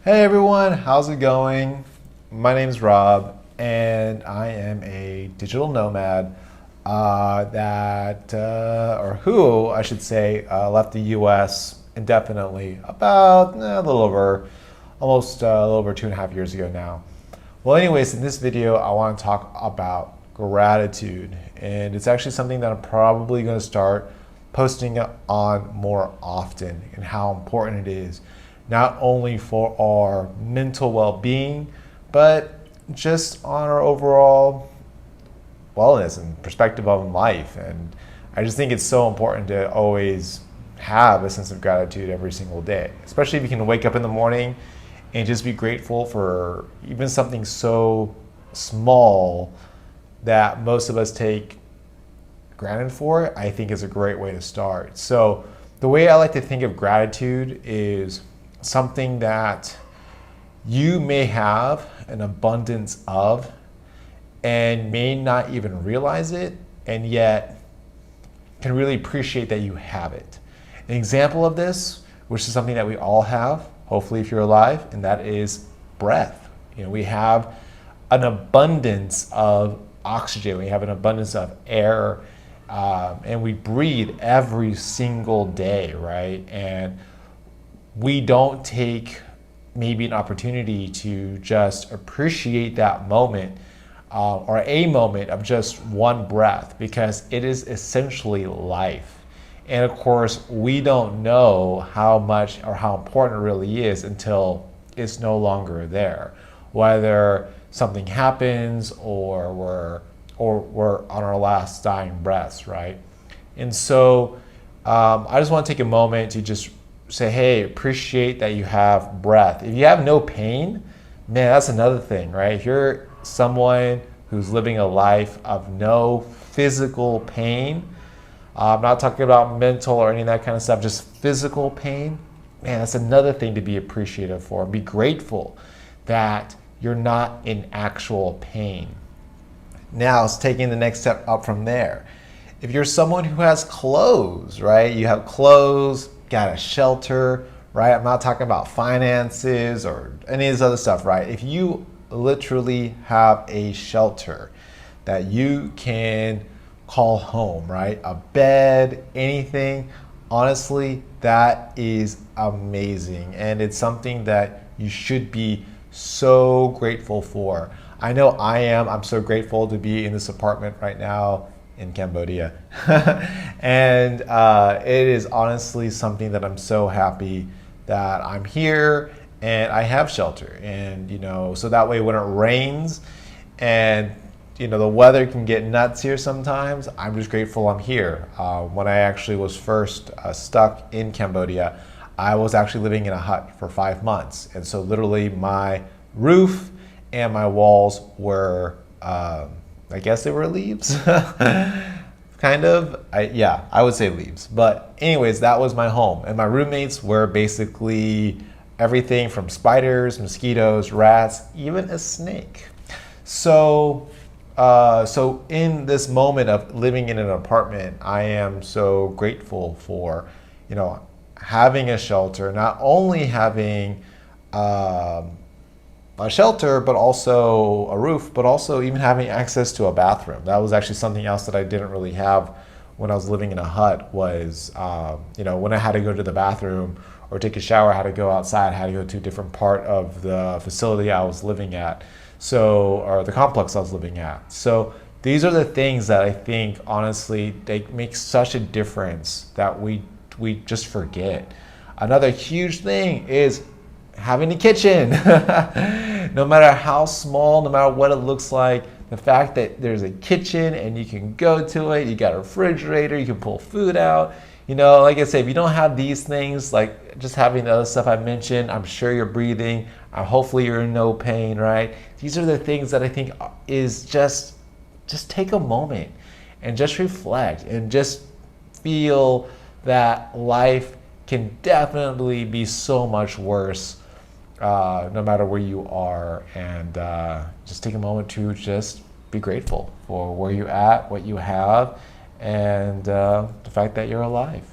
Hey everyone, how's it going? My name's Rob, and I am a digital nomad or who I should say, left the U.S. indefinitely about almost a little over 2.5 years ago now. Well, anyways, in this video, I want to talk about gratitude, and it's actually something that I'm probably going to start posting on more often, and how important it is not only for our mental well-being, but just on our overall wellness and perspective on life. And I just think it's so important to always have a sense of gratitude every single day, especially if you can wake up in the morning and just be grateful for even something so small that most of us take granted for. I think is a great way to start. So the way I like to think of gratitude is something that you may have an abundance of and may not even realize it, and yet can really appreciate that you have it. An example of this, which is something that we all have, hopefully if you're alive, and that is breath. We have an abundance of oxygen, we have an abundance of air, and we breathe every single day, right? And we don't take maybe an opportunity to just appreciate that moment, or a moment of just one breath, because it is essentially life. And of course, we don't know how much or how important it really is until it's no longer there, whether something happens or we're on our last dying breaths, right? And so I just want to take a moment to just say, hey, appreciate that you have breath. If you have no pain, man, that's another thing, right? If you're someone who's living a life of no physical pain, I'm not talking about mental or any of that kind of stuff, just physical pain, man, that's another thing to be appreciative for. Be grateful that you're not in actual pain. Now it's taking the next step up from there. If you're someone who has clothes, right? You have clothes, got a shelter, right? I'm not talking about finances or any of this other stuff, right? If you literally have a shelter that you can call home, right? A bed, anything, honestly, that is amazing. And it's something that you should be so grateful for. I know I am. I'm so grateful to be in this apartment right now in Cambodia. And it is honestly something that I'm so happy that I'm here and I have shelter. And, so that way when it rains and, the weather can get nuts here sometimes, I'm just grateful I'm here. When I actually was first stuck in Cambodia, I was actually living in a hut for 5 months. And so literally my roof and my walls were, I guess they were leaves. Kind of. I would say leaves. But anyways, that was my home. And my roommates were basically everything from spiders, mosquitoes, rats, even a snake. So in this moment of living in an apartment, I am so grateful for, having a shelter, not only having a shelter, but also a roof, but also even having access to a bathroom. That was actually something else that I didn't really have when I was living in a hut was, when I had to go to the bathroom or take a shower, I had to go outside, I had to go to a different part of the facility I was living at. Or the complex I was living at. So these are the things that I think, honestly, they make such a difference that we just forget. Another huge thing is having a kitchen. No matter how small, no matter what it looks like, the fact that there's a kitchen and you can go to it, you got a refrigerator, you can pull food out. Like I say, if you don't have these things, like just having the other stuff I mentioned, I'm sure you're breathing. Hopefully you're in no pain, right? These are the things that I think is just take a moment and just reflect and just feel that life can definitely be so much worse, no matter where you are. And just take a moment to just be grateful for where you're at, what you have, and the fact that you're alive.